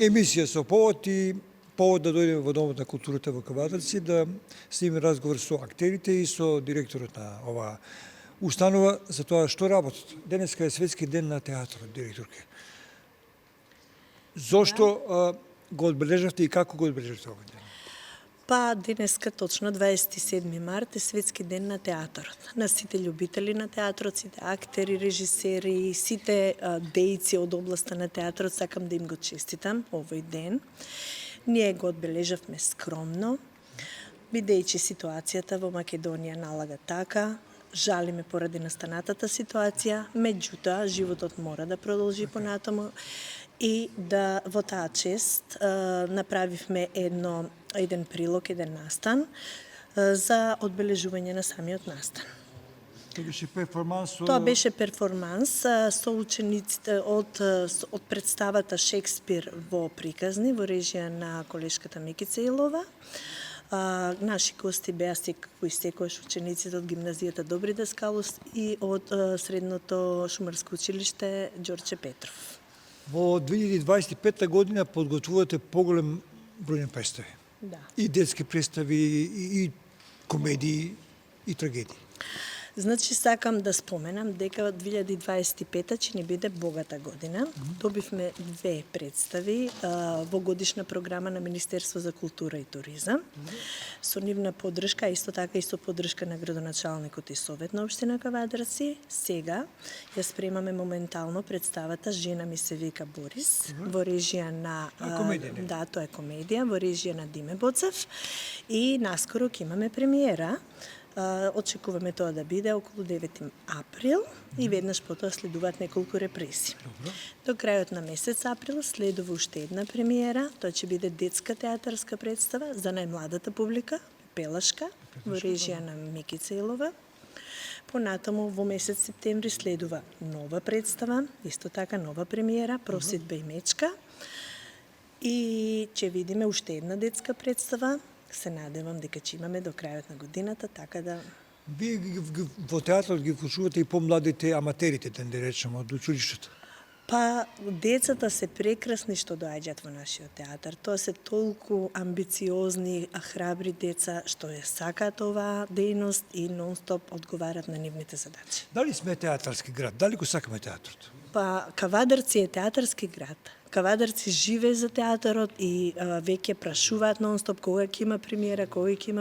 емисија со повод и повод да дојдеме во Домот на културата во Кавадарци да снимиме разговор со актерите и со директорот на оваа установа за тоа што работат. Денеска е светски ден на театарот, директорке. Зошто го одбележавте и како го одбележавте овој ден? Па денеска точно 27 март е светски ден на театарот. На сите љубители на театарот, сите актери, режисери, сите дејци од областа на театарот, сакам да им го честитам овој ден. Ние го одбележавме скромно, бидејќи ситуацијата во Македонија налага така, жалиме поради настанатата ситуација, меѓутоа животот мора да продолжи понатаму и да во таа чест направивме еден прилог, еден настан за одбележување на самиот настан. Тоа беше перформанс со учениците од представата Шекспир во приказни, во режија на колешката Микица Илова. Наши гости беа секојаш учениците од гимназијата Добри Даскалос и од средното шумарско училиште Ѓорче Петров. Во 2025 година подготвувате поголем број на представи. Да. И детски представи, и комедии, и трагедии. Значи, сакам да споменам дека 2025 ќе ни биде богата година. Добивме 2 представи во годишна програма на Министерство за култура и туризам. Со нивна поддршка, исто така и со поддршка на градоначалникот и Совет на општина Кавадарци. Сега ја спремаме моментално представата Жена ми се вика Борис, во режија на... Да, тоа е комедија, во режија на Диме Боцев. И наскоро ќе имаме премиера. Очекуваме тоа да биде околу 9 април и веднаш потоа следуваат неколку репризи. До крајот на месец април следува уште една премиера, тоа ќе биде детска театарска представа за најмладата публика, Пелашка, во режија на Микица Илова. Понатаму во месец септември следува нова представа, исто така нова премиера, Просидба и мечка. И ќе видиме уште една детска представа. Се надевам дека ќе имаме до крајот на годината, така да... Вие во театарот ги вклучувате и помладите аматерите, да речеме, од училиштето. Па, децата се прекрасни што доаѓаат во нашиот театар. Тоа се толку амбициозни, храбри деца што ја сакаат оваа дејност и нон-стоп одговарат на нивните задачи. Дали сме театарски град? Дали го сакаме театарот? Па, Кавадарци е театарски град. Кавадарци живее за театарот и веќе прашуваат нон-стоп кога ќе има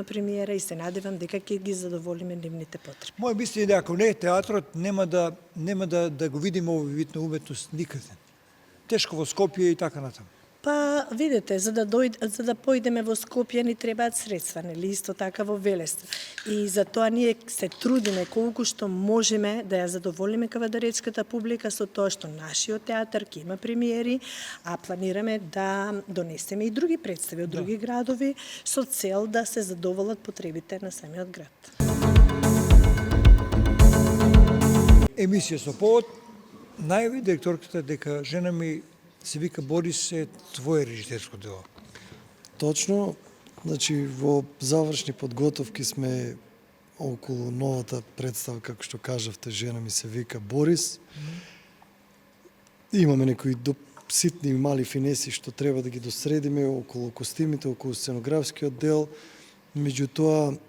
премиера и се надевам дека ќе ги задоволиме нивните потреби. Мој мисли дека ако не е театарот, нема да го видиме овој вид на уметност никаде. Тешко во Скопје и така натаму. Па, видете, за да појдеме во Скопје ни требаат средства, нели, исто така во Велес. И за тоа ние се трудиме колку што можеме да ја задоволиме кавадаречката публика со тоа што нашиот театар ќе има премиери, а планираме да донесеме и други представи од други градови со цел да се задоволат потребите на самиот град. Емисија со повод најави директорката дека Жена ми се вика Борис е твое режисерско дело. Точно, значи во завршни подготовки сме околу новата представа, како што кажавте, Жена ми се вика Борис. Имаме некои ситни и мали финеси што треба да ги досредиме околу костимите, околу сценографскиот дел. Меѓутоа,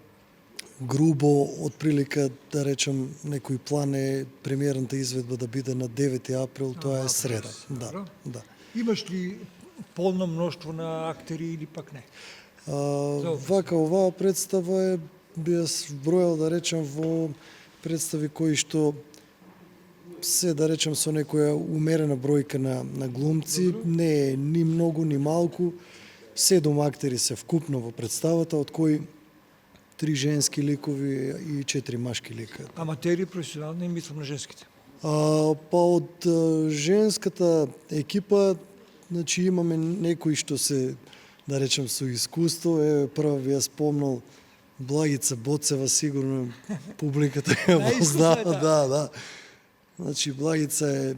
грубо, отприлика, да речем, некој план е премиерната изведба да биде на 9 април, тоа е среда. Да. Имаш ли полно мноштво на актери или пак не? Вака, оваа представа би ја бројал, да речем, во представи кои што се, да речем, со некоја умерена бројка на глумци, не е ни многу, ни малку. 7 актери се вкупно во представата, од кои 3 женски ликови и 4 машки лика. Аматери, професионални, мислам на женските. Па од женската екипа, значи имаме некои што се, да речем, со искуство. Прва би ја спомнал Благица Боцева, сигурно публиката ја познава. Да. Значи Благица е,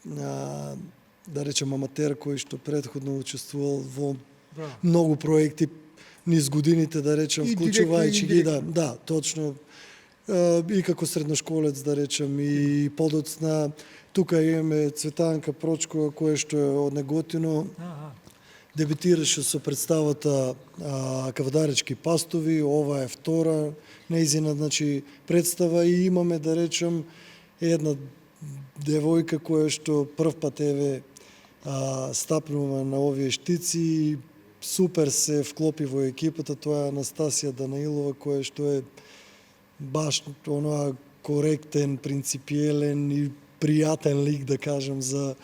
да речем, аматер кој што претходно учествувал во многу проекти низ годините, да речем, вклучувајќи ги, да, точно, и како средношколец, да речем, и подоцна. Тука имаме Цветанка Прочкова, која што е од Неготино, дебитираше со представата Кавадаречки пастови, ова е втора нејзина, значи, представа и имаме, да речем, една девојка која што прв пат еве стапнува на овие штици и супер се вклопи во екипата, тоа е Анастасија Данаилова, која што е баш оноа коректен, принципиелен и пријатен лик, да кажем, за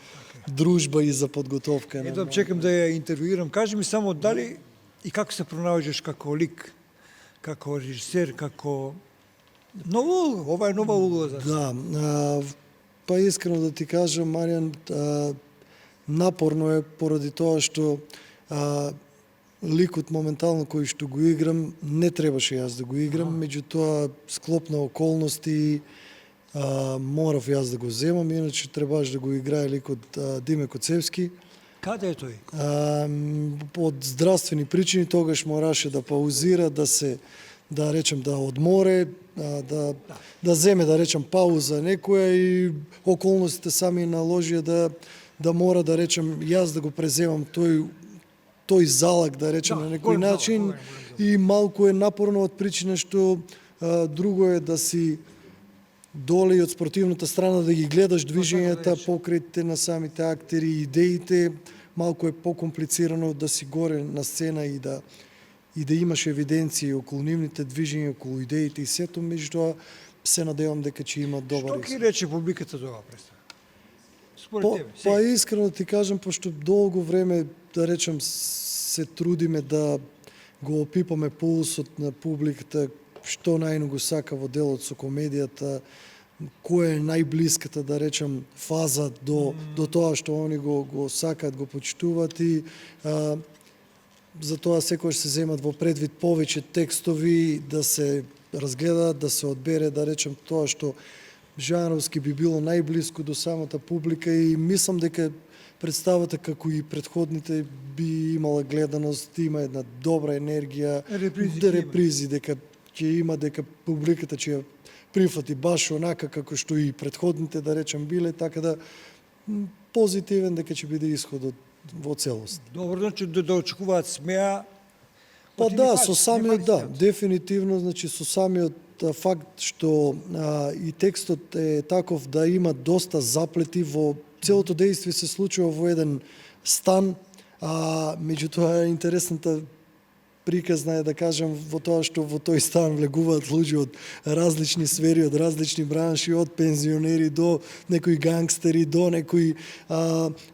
дружба и за подготовка. Ето, чекам да ја интервјуирам. Кажи ми само дали и како се пронаоѓаш како лик, како режисер, како нова улога, ова е нова улога за Да, па искрено да ти кажам, Маријан, напорно е поради тоа што ликот моментално кој што го играм, не требаше јас да го играм, меѓутоа склоп на околности морав јас да го земам, иначе требаш да го играе ликот Диме Коцевски. Каде е тој? Од здравствени причини тогаш мораше да паузира, да речем да одморе, да земе, да речем, пауза некоја и околностите сами наложија да мора, да речем, јас да го преземам тој залак, да речем, на некој начин, и малку е напорно од причина што друго е да си доле и од спортивната страна да ги гледаш движењата покрај на самите актери и идеите, малку е покомплицирано да си горе на сцена и да имаш евиденции околу нивните движења, околу идеите и сето, меѓутоа се надевам дека ќе има добар Што ќе рече публиката за оваа представа? Според тебе? Па искрено ти кажам, пошто долго време, да речем, се трудиме да го опипаме пулсот на публиката, што најно го сака во делот со комедијата, која е најблиската, да речем, фаза до тоа што они го сакаат, го почитуваат и затоа секогаш се земат во предвид повеќе текстови да се разгледаат, да се одбере, да речем, тоа што жанровски би било најблиско до самата публика и мислам дека представата како и претходните би имала гледаност, има една добра енергија, репризи дека ќе има, дека публиката ќе ја прифати баш онака како што и претходните, да речем, биле, така да позитивен дека ќе биде исходот во целост. Добро, значи да очекуваат смеа. Па да, со самиот, да, дефинитивно, значи со самиот факт што и текстот е таков да има доста заплети во целото дејство се случува во еден стан, меѓутоа интересната приказна е, да кажем, во тоа што во тој стан влегуваат луѓе од различни сфери, од различни бранши, од пензионери до некои гангстери, до некои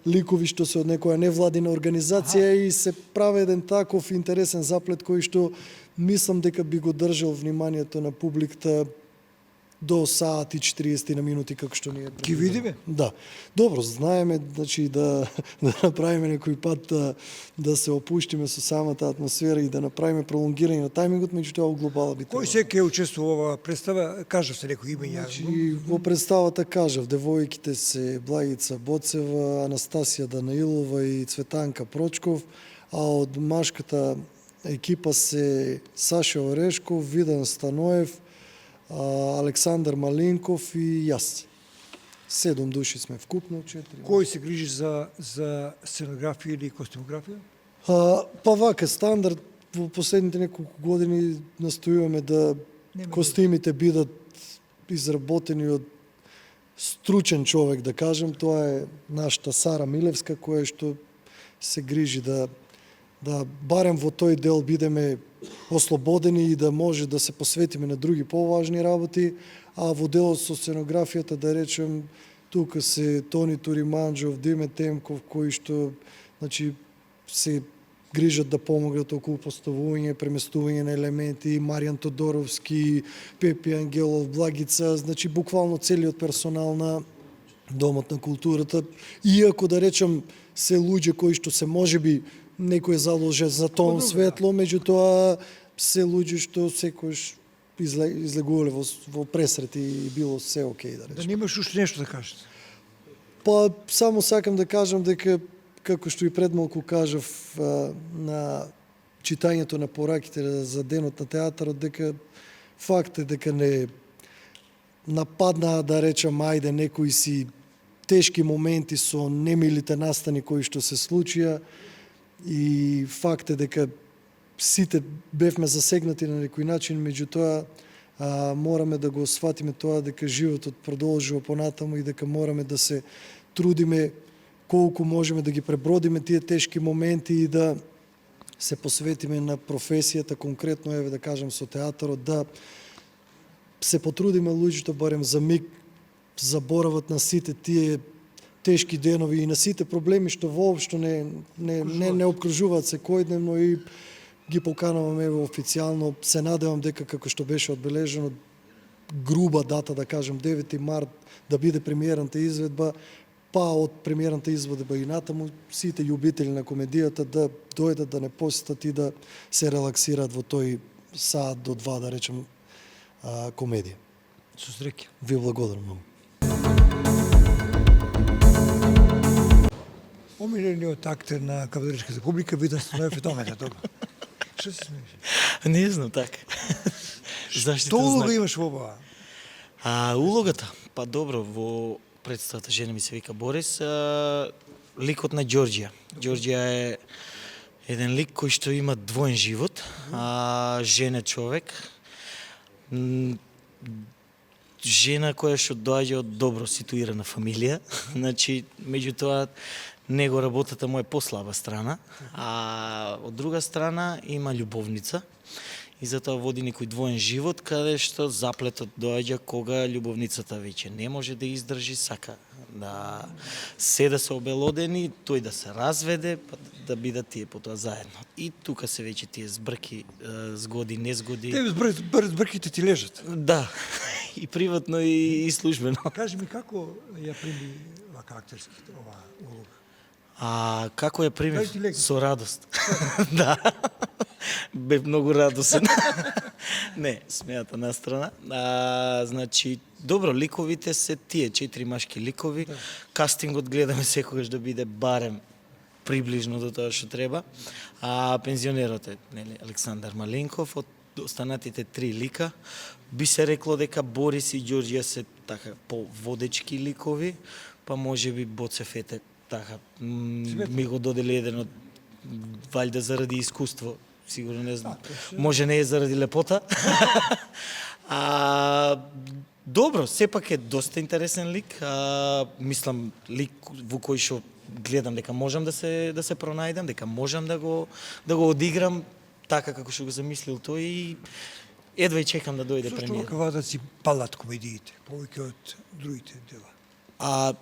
ликови што се од некоја невладина организација и се прави еден таков интересен заплет кој што мислам дека би го држал вниманието на публиката до саат и 40 на минути, како што ние Ки видиме? Да. Добро, знаеме, значи, да направиме некој пат да се опуштиме со самата атмосфера и да направиме пролонгирање на тајмингот, меѓутоа у глобала би Кој се ќе учествува во оваа представа? Кажав се некои имења. Значи, во представата кажав, девојките се Благица Боцева, Анастасија Данаилова и Цветанка Прочков, а од машката екипа се Саша Орешков, Видан Станоев, Александар Малинков и јас. 7 души сме вкупно, 4. Кој се грижи за сценографија или костюмографија? Па вака, стандард, во последните неколку години настојуваме да костимите бидат изработени од стручен човек, да кажем. Тоа е нашата Сара Милевска, која што се грижи да барем во тој дел бидеме ослободени и да може да се посветиме на други поважни работи, а во делот со сценографијата, да речем, тука се Тони Туриманџов, Диме Темков, кои што, значи, се грижат да помогнат околу поставување, преместување на елементи, Маријан Тодоровски, Пепи Ангелов, Благица, значи буквално целиот персонал на Домот на културата, иако, да речем, се луѓе кои што се можеби некој заложен за тон светло, меѓутоа се луѓе што секојаш излегувале во пресрети и било се окей, да речем. Да немаш уште нешто да кажете? Па само сакам да кажам дека, како што и предмалку кажав на читањето на пораките за денот на театарот, дека факт е дека не нападнаа, да речем, ајде некои си тешки моменти со немилите настани кои што се случија. и факт е дека сите бевме засегнати на некој начин, меѓутоа мораме да го сватиме тоа дека животот продолжува понатаму и дека мораме да се трудиме колку можеме да ги пребродиме тие тешки моменти и да се посветиме на професијата, конкретно еве да кажам со театарот, да се потрудиме луѓето барем за миг заборават на сите тие тешки денови и на сите проблеми што воопшто не обкружуваат секојдневно и ги покануваме еве официјално. Се надевам дека како што беше одбележено груба дата, да кажем 9 март, да биде премиерната изведба, па од премиерната изведба и натаму сите љубители на комедијата да дојдат, да не посетат и да се релаксираат во тој саат до 2, да речем, комедија. Со среќа. Ви благодарам многу. Омилениот актер на Кавадаричката публика виден Становјов Домета, добро. Што се смееш? Не знам така. Што улога имаш во ова? Улогата? Па добро, во представата Жена ми се вика Борис, ликот на Ѓорѓија. Ѓорѓија е еден лик кој што има двоен живот, жена човек, жена која што доаѓа од добро ситуирана фамилија, значи меѓутоа него работата му е послаба страна, а од друга страна има љубовница и затоа води некој двоен живот каде што заплетот доаѓа кога љубовницата веќе не може да издржи, сака да се обелодени, тој да се разведе, па да бидат тие потоа заедно. И тука се веќе тие збрки, згоди, незгоди. Тебе збрките ти лежат. Да, и приватно и службено. Кажи ми како ја прими вака актерски ова улога? Како ја примив? Кажи ти леко. Со радост. Да. Бев многу радосен. Не, смејата на страна. Значи, добро, ликовите се тие 4 машки ликови. Да. Кастингот гледаме секогаш да биде барем приближно до тоа што треба. Пензионерот е Александар Маленков, од останатите 3 лика. Би се рекло дека Борис и Ѓорѓија се така поводечки ликови, па можеби Боцев ете така ми го додели еден од валјда заради искуство, сигурно не знам. Може не е заради лепота. Добро, сепак е доста интересен лик. Мислам лик во кој што гледам дека можам да се пронајдам, дека можам да го одиграм така како што го замислил тој и едва и чекам да дојде премиера. Зошто Кавадарци палат комедиите повеќе од другите дела?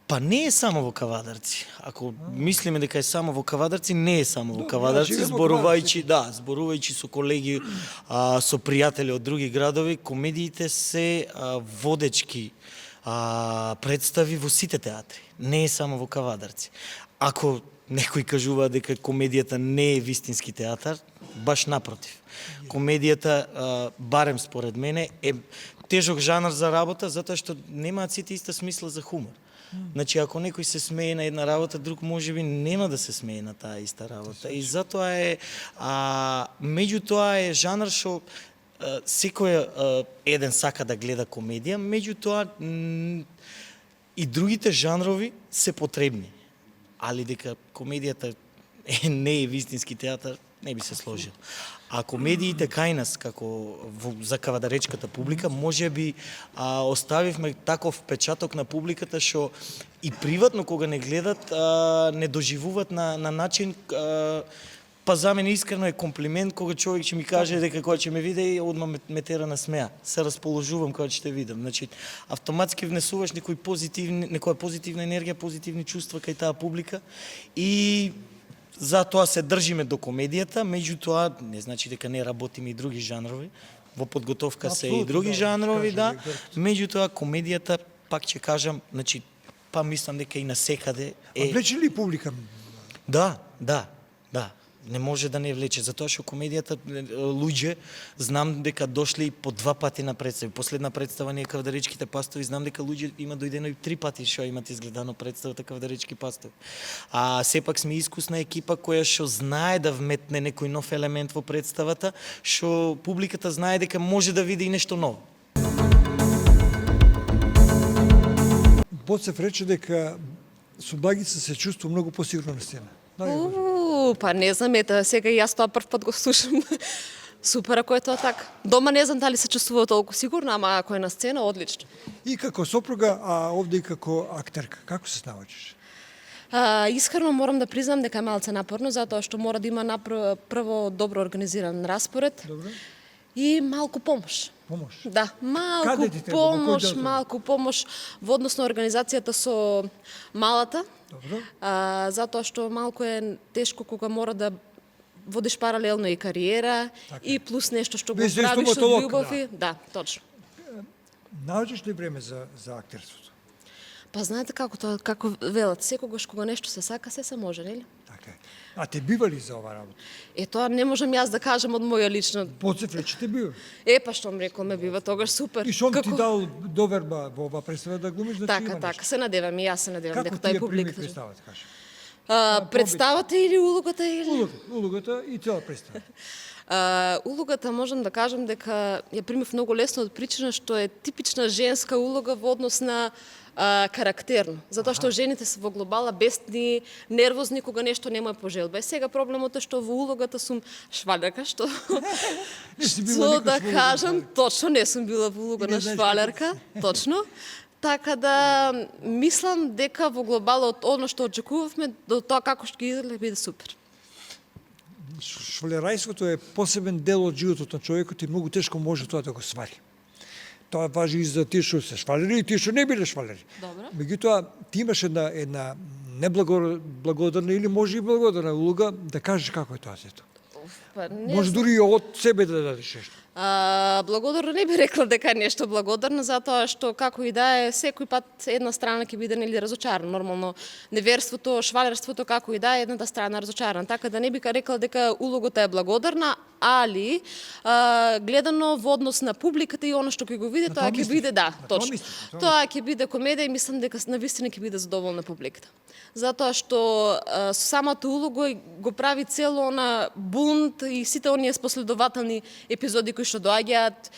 Па не е само во Кавадарци. Ако мислиме дека е само во Кавадарци, не е само во Кавадарци, зборувајќи со колеги, со пријатели од други градови, комедиите се водечки представи во сите театри. Не е само во Кавадарци. Ако некој кажува дека комедијата не е вистински театар, баш напротив. Комедијата, барем според мене, е тежок жанр за работа, затоа што немаат сите иста смисла за хумор. Значи, ако некој се смее на една работа, друг можеби нема да се смее на таа иста работа. И затоа е, меѓутоа е жанр што секој еден сака да гледа комедија, меѓутоа и другите жанрови се потребни. Али дека комедијата не е вистински театар, не би се сложил. А комедиите кај нас, како за кавадаречката публика, може би оставивме таков впечаток на публиката што и приватно кога не гледат, не доживуваат на начин, па за мене искрено е комплимент кога човек ќе ми каже дека кога ќе ме види, одма ме тера на смеа. Се расположувам кога ќе те видам. Значи, автоматски внесуваш некоја позитивна енергија, позитивни чувства кај таа публика и затоа се држиме до комедијата, меѓутоа не значи дека не работиме и други жанрови. Во подготовка се и други жанрови, да. Меѓутоа комедијата, пак ќе кажам, значи па мислам дека и насекаде е. Влече ли публика? Да. Не може да не влече, затоа што комедијата луѓе знам дека дошли по 2 пати на представи. Последна представа ние Кавадаречките пастови, знам дека луѓе има дојдено и 3 пати што имат изгледано представата Кавадаречки пастови. Сепак сме искусна екипа која што знае да вметне некој нов елемент во представата, што публиката знае дека може да види и нешто ново. Боцев рече дека со Благица се чувствува многу посигурно на сцена. Па не знам, ета сега и јас тоа прв пат го слушам. Супер ако е тоа така. Дома не знам дали се чувствува толку сигурно, ама ако е на сцена, одлично. И како сопруга, а овде и како актерка. Како се снаоѓаш? Искрено морам да признам дека е малце напорно, затоа што мора да има прво добро организиран распоред. Добро. И малку помош. Помош. Да, малку Каде ти треба? Во кој дел треба? малку помош во однос на организацијата со малата. Добро. Затоа што малку е тешко кога мора да водиш паралелно и кариера и плюс нешто што го Без правиш од стоматолог, љубов. Да, точно. Наоѓаш ли време за актерството? Па знаете како велат, секогаш кога нешто се сака, се може, нели? Така е. А те бива ли за ова работа? Тоа не можам јас да кажам од моја лична. Боцев рече те бива. Па штом рекол ме бива тогаш супер. И шом ти дал доверба во ова представа да глумиш, значи има Така, нешто. се надевам и јас се надевам дека Како тоа ти е ја прими публиката. представата, кажи? Представата или улогата или? Улогата и цела представа. Улогата можам да кажам дека ја примив многу лесно од причина што е типична женска улога во однос на карактерно. Затоа што жените се во глобала бесни, нервозни кога нешто нема по желба. Сега проблемот е што во улогата сум швалерка, што Не си била што никош да во улога на кажам, точно не сум била во улога И не на знаеш швалерка, точно. Така да мислам дека во глобалот одно што очекувавме до тоа како што ги изгледа биде супер. Швалерајството е посебен дел од животот на човекот и многу тешко може тоа да го свали. Тоа важи и за тие што се швалери и тие што не биле швалери. Добро. Меѓутоа, ти имаш една неблагодарна или може и благодарна улога да кажеш како е тоа сето. Па, не Може дури и од себе да дадеш нешто. Благодарно не би рекла дека е нешто благодарно, затоа што како и да е, секој пат една страна ќе биде нели разочарана. Нормално неверството, швалерството како и да е, едната страна разочарана. Така да не би рекла дека улогата е благодарна, али гледано во однос на публиката и она што ќе го види, На тоа тоа ќе мислиш? биде На тоа точно. мислиш, на тоа Тоа ќе биде комедија и мислам дека навистина ќе биде задоволна публиката. Затоа што самата улога го прави цело на бунт и сите оние последователни епизоди кои што доаѓаат,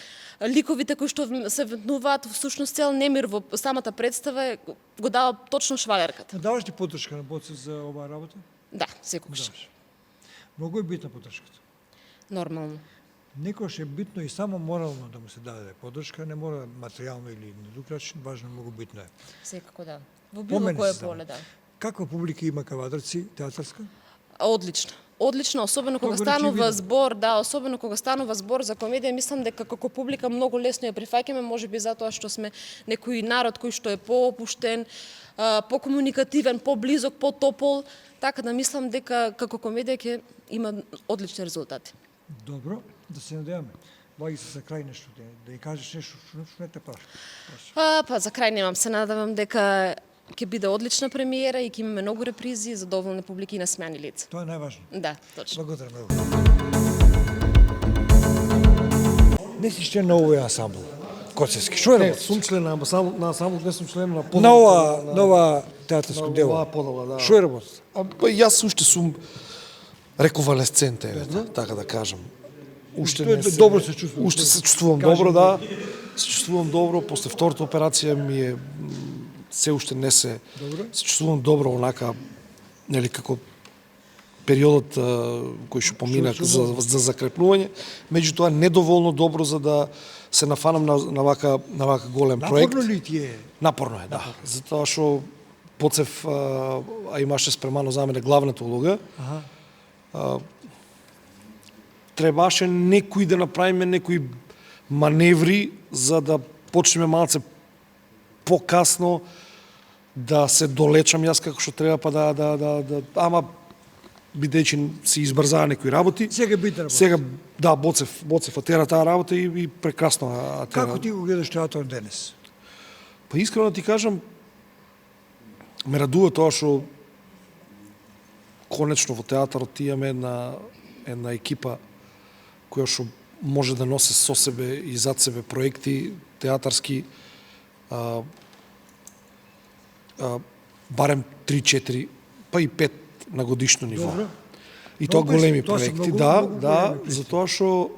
ликовите кои што се вметнуваат, всушност цел немир во самата представа го дава точно швалерката. Даваш ли поддршка на Боцев за оваа работа? Да, секогаш. Даваш. Многу е битна поддршката. Нормално. Некојаш е битно и само морално да му се даде поддршка, не мора материјално или на друг начин, важно, многу битно е. Секако да. Во било Помени кое се само. поле, да. Каква публика има Кавадарци, театарска? Одлично. Одлично, особено кога Тоа го рече станува видно. збор, да, особено кога станува збор за комедија, мислам дека како публика многу лесно ја прифаќаме, можеби затоа што сме некој народ кој што е поопуштен, покомуникативен, поблизок, потопол, така да мислам дека како комедија ќе има одлични резултати. Добро, да се надеваме. Ваги се за крај нешто, да ја кажеш нешто што не те праша. Па за крај немам, се надевам дека ќе биде одлична премиера и ќе имаме многу репризи, задоволни публики и насмеани лица. Тоа е најважно. Да, точно. Благодарам многу. Не си член на овој ансамбл, Коцевски. Што е Не, работа? сум член на ансамбл, не сум член на На подобата. ова театарско на дело. оваа подоба, да. Што е работа? Па јас уште сум реконвалесцент, така да кажам. Уште Тоа е не се добро се чувствуваш, Уште не? се чувствувам Кажи добро, ми. да. Се чувствувам добро, после втората операција ми е се уште не се. Добро. Се чувствувам добро онака нели како периодот кој што помина за закрепнување, меѓутоа недоволно добро за да се нафанам на вака голем проект. Напорно ли ти е? Напорно е, да. Затоа што Боцев имаше спремано за мене главната улога. Требаше некој да направиме некои маневри за да почнеме малце покасно да се долечам јас како што треба, па ама бидејќи се избрзаа некои работи. Сега битна работа. Сега да, Боцев атера таа работа и прекрасно атера. Како ти го гледаш театар денес? Па искрено ти кажам, ме радува тоа што конечно во театарот имаме една екипа која што може да носи со себе и зад себе проекти театарски барем 3-4 па и 5 на годишно ниво. Добро. И тоа Многу големи тоа се проекти, многу да, големи да, проекти. затоа што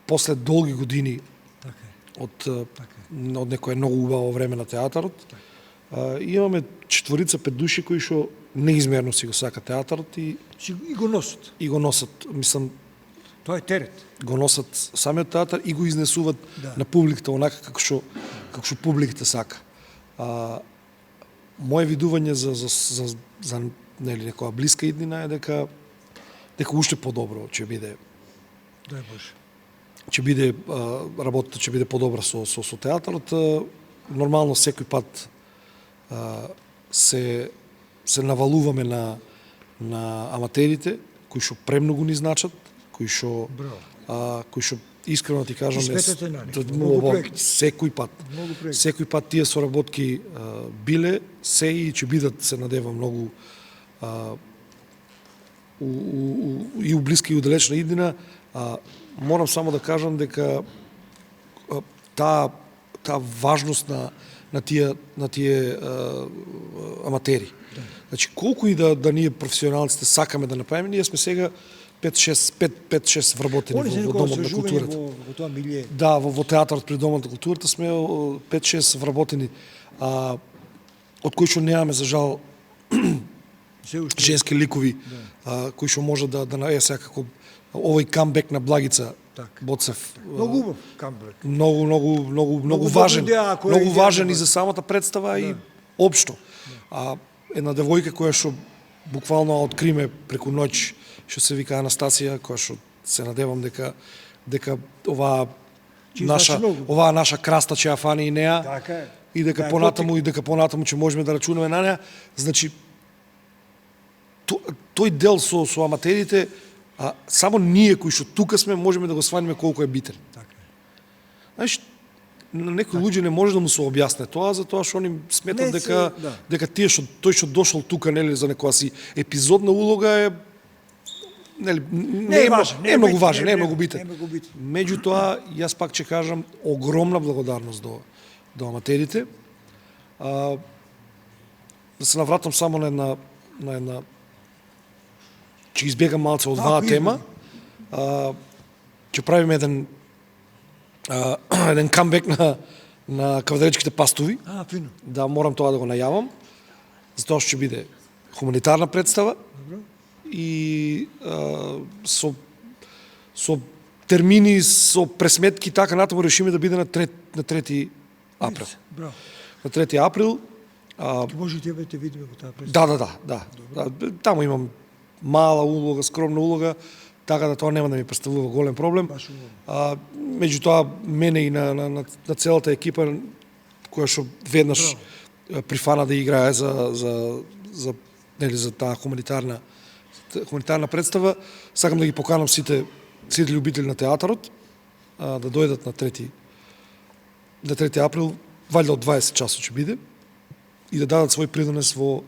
после долги години Така е. од некое многу убаво време на театарот, имаме 4-5 души кои што неизмерно си го сака театарот и го носат. го носат, мислам, Тоа е терет. го носат самиот театар и го изнесуваат на публиката онака како што публиката сака. Моje видување за нели некоја блиска иднина е дека уште подобро ќе биде. Дај Боже. Ќе биде работата ќе биде подобра со театарот. Нормално секој пат се навалуваме на аматерите кои што премногу ни значат, кои што искрено ти кажам Испетете на нив. Многу проекти. секој пат тие соработки биле се и ќе бидат, се надевам, многу и у блиска и у далечна иднина. Морам само да кажам дека таа важност на тие аматери. Значи, колку и да ние професионалците сакаме да направиме, ние сме сега 5-6 вработени во Домот на културата. Во тоа милие. Да, во театарот при Домот на културата сме 5-6 вработени, од кои што немаме за жал женски ликови, кои што може да сега како овој камбек на Благица Боцев. Многу убав камбек. Многу важен. Многу важен и за самата представа и општо. Една девојка која што буквално откриме преку ноќ, што се вика Анастасија, која што се надевам дека оваа наша краста ќе ја фани и неа. Така е. И дека понатаму ќе можеме да рачунаме на неа. Значи тој дел со аматерите, само ние кои што тука сме можеме да го сваниме колку е битен. Така е. Знаеш, на некои луѓе не може да му се објасне тоа, затоа што они сметат дека тој што дошол тука, нели, за некоја си епизодна улога е, нели, не е многу важен, не е многу битен. Меѓутоа, јас пак ќе кажам огромна благодарност до аматерите. Да се навратам само на една ќе избегам малце од оваа тема. Ќе правиме еден камбек на кавадаречките пастови. Фино. Да, морам тоа да го најавам. Затоа што ќе биде хуманитарна представа. Добро. И со термини, со пресметки, така натаму решиме да биде на 3 април. Браво. На 3 април. Ке може и тебе те видиме во таа представа. Да. Таму имам мала улога, скромна улога, така да тоа нема да ми представува голем проблем. Меѓутоа, мене и на целата екипа, која што веднаш прифана да играе за таа хуманитарна представа, сакам да ги поканам сите љубители на театарот да дојдат на 3 април, валјда од 20 часот ќе биде, и да дадат свој придонес во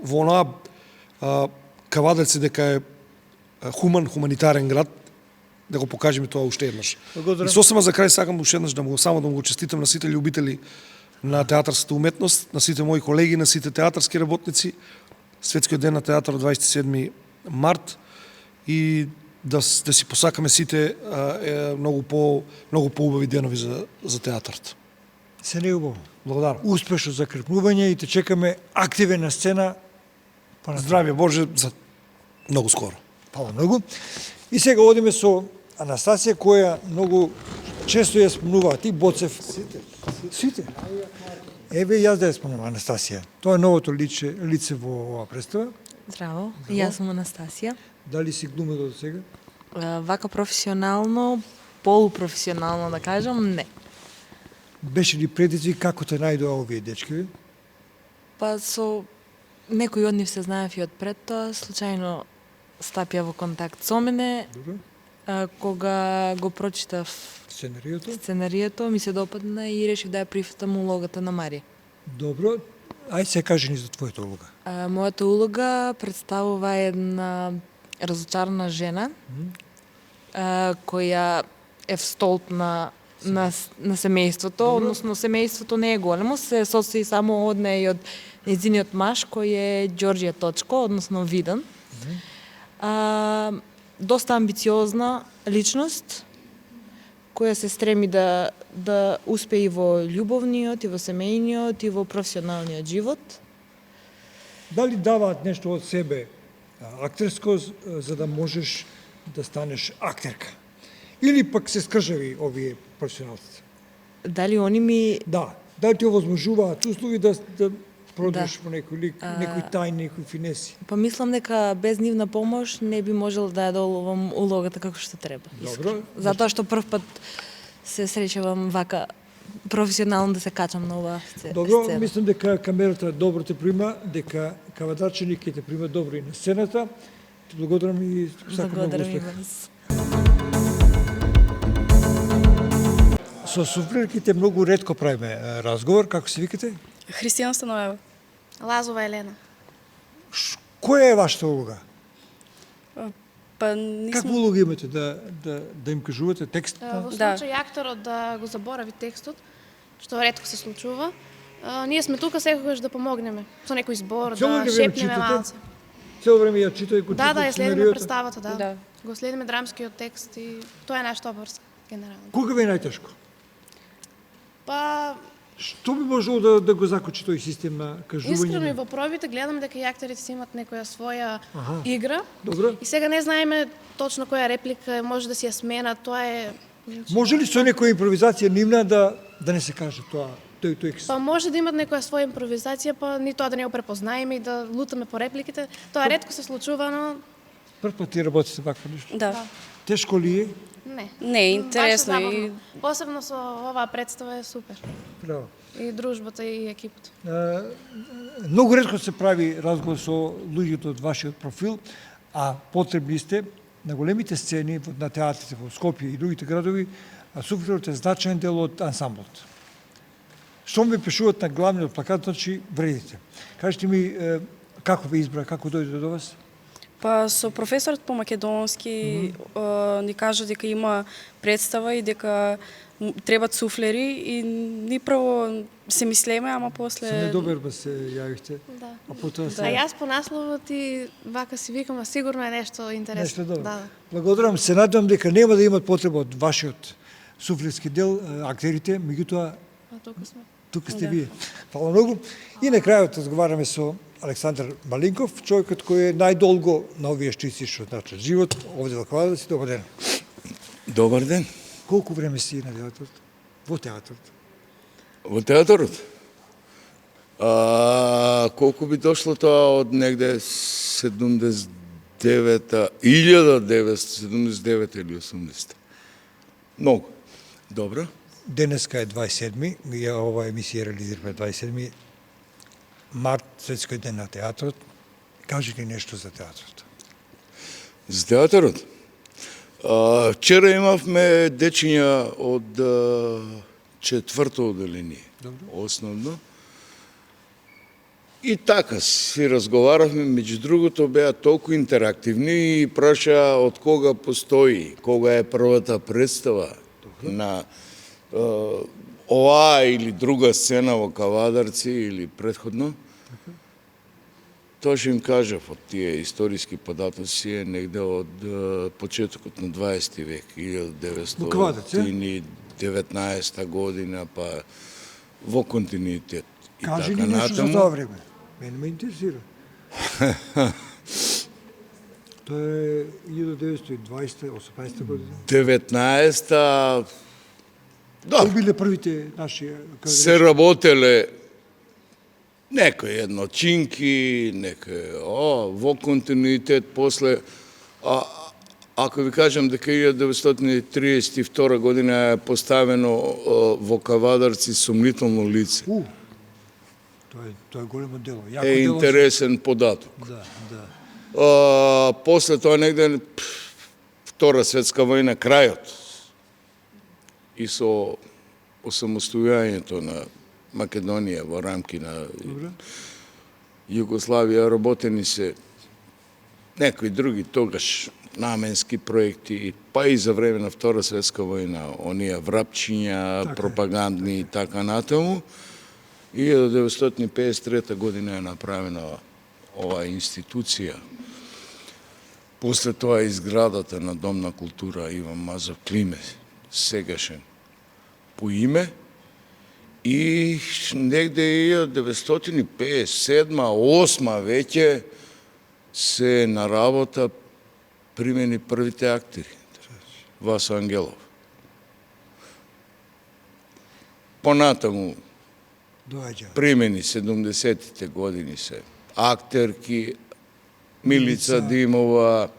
онаа Кавадарци дека е хуманитарен град, да го покажеме тоа уште еднаш. И сосема за крај сакам уште еднаш да му го честитам на сите љубители на театарската уметност, на сите мои колеги, на сите театарски работници, Светскиот ден на театарот 27 март, и да си посакаме сите многу поубави денови за театарот. Се неубаво. Благодарам. Успешно закрпнување и те чекаме активен на сцена. Здравје Боже за многу скоро. Фала многу. И сега одиме со Анастасија, која многу често ја спомнуваат и Боцев. Сите. Еве јас да ја спомнувам Анастасија. Тоа е новото лице во оваа представа. Здраво, јас сум Анастасија. Дали си глумела до сега? Вака професионално, полупрофесионално да кажам, не. Беше ли предизвик како те најдоа овие дечки? Па со некои од нив се знаев и од пред тоа, случајно стапија во контакт со мене. Добро. Кога го прочитав сценарието, ми се допадна и решив да ја прифатам улогата на Марија. Добро. Ај се кажи ни за твојата улога. Мојата улога представува една разочарана жена, која е встолб на семејството, односно семејството не е големо, се состои само од неја и од нејзиниот маж, кој е Ѓорѓе Точко, односно Видан. Доста амбициозна личност, која се стреми да успее и во љубовниот, и во семејниот, и во професионалниот живот. Дали даваат нешто од себе актерско за да можеш да станеш актерка? Или пак се скржави овие професионалци? Дали они ми Да, дали ти овозможуваат услови да продеш по некој лик, некои тајни, некои финеси? Па мислам дека без нивна помош не би можел да ја доловам улогата како што треба. Добро. Затоа што прв пат се среќавам вака професионално да се качам на оваа Добро, сцена. мислам дека камерата добро те прима, дека кавадарчени ќе те прима добро и на сцената. Ти благодарам и сакам многу Благодарам и успех. вас. Со суфлерките многу ретко правиме разговор. Како се викате? Христијана Становева. Лазова Елена. Која е вашата улога? Па Каква нисмо... улога имате да им кажувате текст? Во Да. случај акторот да го заборави текстот, што ретко се случува, ние сме тука секогаш да помогнеме со некој збор, Цело да време шепнеме читате? малце. Цело време ја читате, го Да, ја следиме сценариото? представата, да. Да. Го следиме драмскиот текст и тоа е нашата обврска генерално. Кога ви е најтешко? Па Што би можело да го закочи тој систем на кажување? искрено и во пробите гледам дека и актерите си имат некоја своја игра. Добро. И сега не знаеме точно која реплика може да си ја смена, тоа е Може ли со некоја импровизација нивна да не се каже тој текст? Па може да имат некоја своја импровизација, па ни тоа да не го препознаеме и да лутаме по репликите. Тоа ретко се случува, но Прв пат ти работите вакво нешто? Да. Тешко ли е? не. Не, Баш е интересно и забавно. Посебно со оваа представа е супер. Браво. И дружбата и екипата. Многу ретко се прави разговор со луѓето од вашиот профил, а потребни сте на големите сцени, на театрите во Скопје и другите градови, а суфлерот е значаен дел од ансамблот. Што ми пишуваат на главниот плакат, значи вредите. Кажете ми, како ве избра, како дојде до вас? па со професорот по македонски ни кажа дека има представа и дека требат суфлери и ни прво се мислеме, ама после... Се недоберба се јавихте, Да. а потоа А се... јас по насловот и вака си викам, а сигурно е нешто интересно. Нешто добро. Да. Благодарам, се надевам дека нема да имат потреба од вашиот суфлерски дел, актерите, меѓутоа А тука сме. тука сте вие. Фала многу. И на крајот разговараме со Александар Малинков, човекот кој е најдолго на овие штици што значат живот, овде во Кавадарци. Добар ден. Добар ден. Колку време си на театрот? Во театрот? Во театрот? Колку би дошло тоа од негде 1979 или 80. Многу. Добро. Денеска е 27-ми, ја ова емисија реализираме 27-ми март, светскиот ден на театрот. Кажи ни нешто за театрот. За театрот? Вчера имавме дечиња од четврто оделение, основно. И така си разговаравме, меѓу другото беа толку интерактивни и праша од кога постои, кога е првата представа на оваа или друга сцена во Кавадарци или предходно. Тоа што им кажав од тие историски податоци е негде од почетокот на 20 век, 1919 година, па во континуитет. И Кажи така ни нешто за натаму. тоа време. Мене ме интересира. Тоа е 1920-18 година. 19-та... Да, Кои биле првите наши се работеле некои едночинки, некои во континуитет после ако ви кажам дека 1932 година е поставено во Кавадарци сомнително лице. Тоа е големо дело. Е интересен податок. Да. После тоа негде Втора светска војна крајот и со осамостојањето на Македонија во рамки на Југославија работени се некои други тогаш наменски проекти, па и за време на Втора светска војна, оние врапчиња, пропагандни и така натаму. И 1953 година е направена оваа институција. После тоа изградата на Дом на култура Иван Мазов Климе сегашен по име и негде 1957-8 веќе се на работа примени првите актери. Васо Ангелов. Понатаму Доаѓа. примени 70-тите години се актерки, Милица Димова,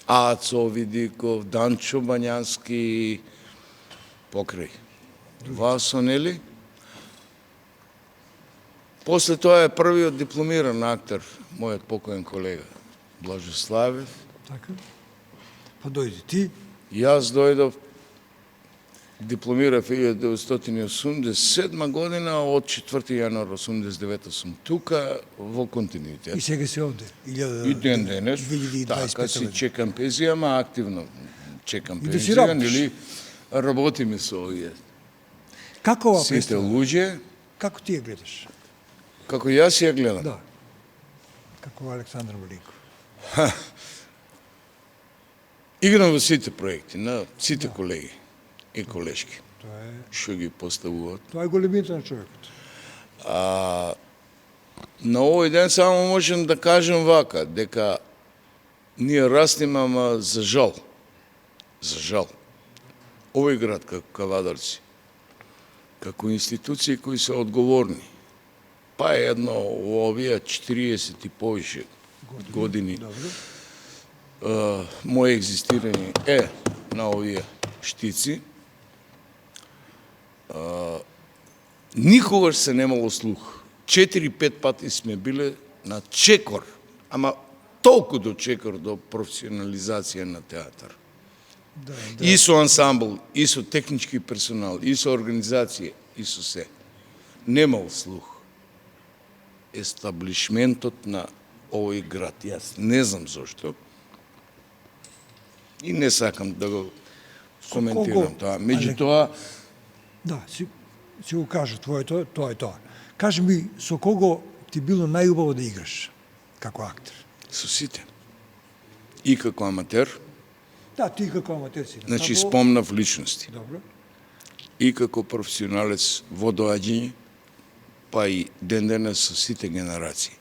Ацо Видиков, Данчо Бањански, покрај Васо, нели? После тоа е првиот дипломиран актер, мојот покоен колега, Блажо Славев. Така. Па дојди ти. Јас дојдов, дипломирав 1987 година, од 4. јануар 89 сум тука, во континуитет. И сега си овде. И ден денес, 2025 така си година. чекам пензија, ама активно чекам И да си пензија, работиш. нели работиме со овие Како ова сите представа? луѓе, Како ти ја гледаш? како јас ја гледам. Да. Како Александар Великов. Играм во сите проекти, на сите колеги и колешки, Тоа е, што ги поставуваат. тоа е големината на човекот. На овој ден само можем да кажем вака, дека ние растиме, ама за жал, овој град како Кавадарци, како институции кои се одговорни, па едно во овие 40 и повише години, моје екзистирање е на овие штици, никогаш се немало слух. 4-5 пати сме биле на чекор, ама толку до чекор, до професионализација на театар. И со ансамбл, и со технички персонал, и со организација, и со се. Немал слух. Естаблишментот на овој град. Јас не знам зошто. И не сакам да го коментирам тоа. Меѓутоа, Да, си го кажа твоето, тоа е тоа. Кажи ми, со кого ти било најубаво да играш како актер? со сите. И како аматер, Да, ти како аматер си. значи направо. спомнав личности. Добро. И како професионалец во доаѓање, па и ден денес со сите генерации.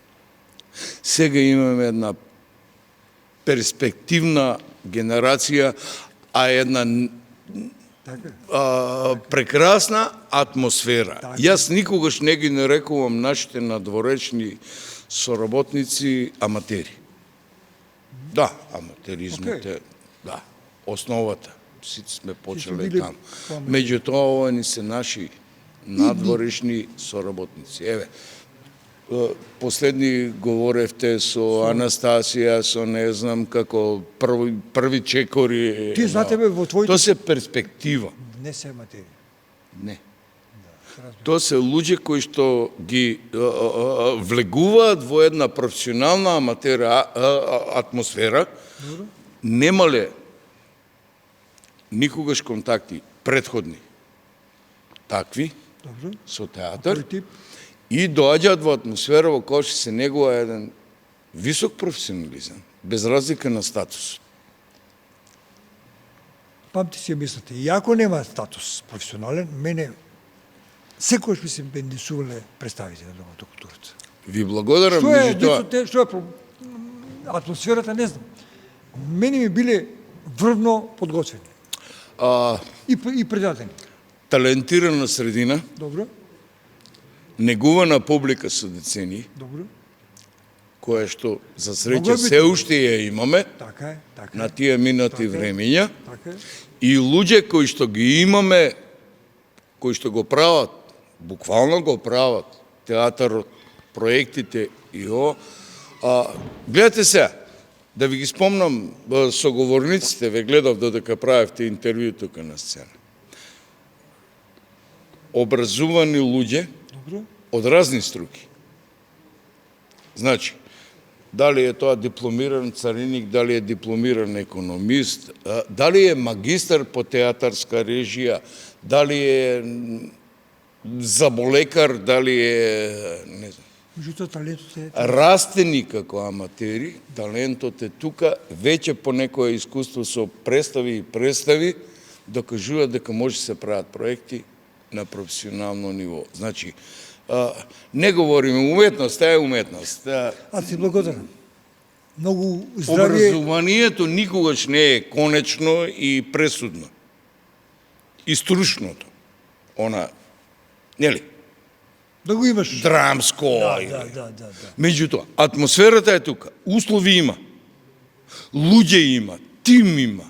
Сега имаме една перспективна генерација, а една Така. прекрасна атмосфера. Така. Јас никогаш не ги нарекувам нашите надворечни соработници аматери. Да, аматеризмот е, да, основата. Сите сме почеле биле таму. помени. Меѓутоа, ова ни се наши надворечни соработници. Еве, последни говоревте со Анастасија, со не знам како први чекори. Ти за тебе во твоите... Тоа се перспектива. Не се аматери. Не. Тоа се луѓе кои што ги влегуваат во една професионална аматера атмосфера, немале никогаш контакти предходни такви Добро. со театар Кој тип? и доаѓаат во атмосфера во која што се негува еден висок професионализам, без разлика на статус. Памти си ја мислите, иако нема статус професионален, мене секојаш ми се бендисувале представите на Домот на културата. Ви благодарам, Што е, меѓутоа, што е атмосферата, не знам. Мене ми биле врвно подготвени и предадени. талентирана средина, Добро, негувана публика со децении, добро. која што за Могло среќа би се тоа. уште ја имаме Така е, така на е. тие минати Така е. времења Така е. и луѓе кои што ги имаме, кои што го прават, буквално го прават театарот, проектите и гледате се, да ви ги спомнам соговорниците, ве гледав додека правевте интервју тука на сцена. Образувани луѓе Добро. од разни струки. Значи, дали е тоа дипломиран цариник, дали е дипломиран економист, дали е магистар по театарска режија, дали е заболекар, дали е, не знам. Меѓутоа талентот е... Растени како аматери, талентот е тука, веќе по некое искуство со представи и представи, докажуваат дека може да се прават проекти на професионално ниво. Значи, не говориме уметност, таа е уметност. Аз ти благодарам. Многу здравие. Образованието никогаш не е конечно и пресудно. И стручното. Нели? Да го имаш. Драмско. Да. Меѓутоа, атмосферата е тука. Услови има. Луѓе има. Тим има.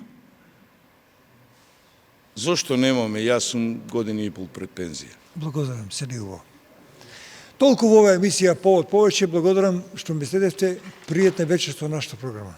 Зошто немаме? Јас сум години и пол пред пензија. Благодарам се негово. Толку во оваа емисија Повод повеќе, благодарам што ме следевте. Пријатна вечер со нашата програма.